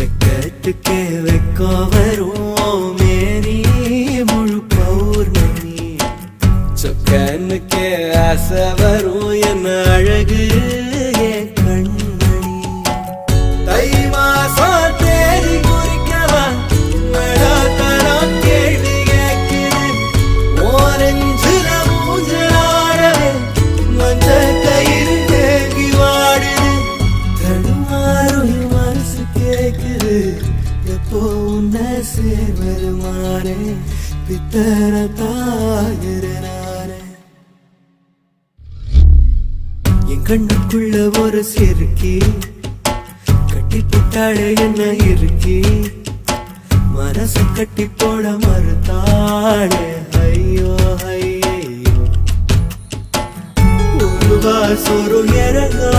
வெக்கத்துக்கே வெக்கம் வரும் மேரி முழு பௌர்ணமி சொக்கனுக்கே ஆசை வரும் என்ன அழகு என் கண்மணி தை மாசம் தேடி குறிக்கவா தரம் கேள்வி கேட்குது ஓரஞ்சுல மூஞ்சலாடவே மஞ்ச கயிறு தேங்கி வாடுது தடுமாறும் மனசு கேக்குது எப்போ உன்னை சேர்வருமானே பித்தர தாகிறனானே என் கண்ணுக்குள்ள ஒரு சிறுக்கி கட்டி போட்டாளே என்ன இருக்கி மனச கட்டி போட மறுத்தாளே ஐயோ ஐயோ ஒரு வாசொரு இறங்கா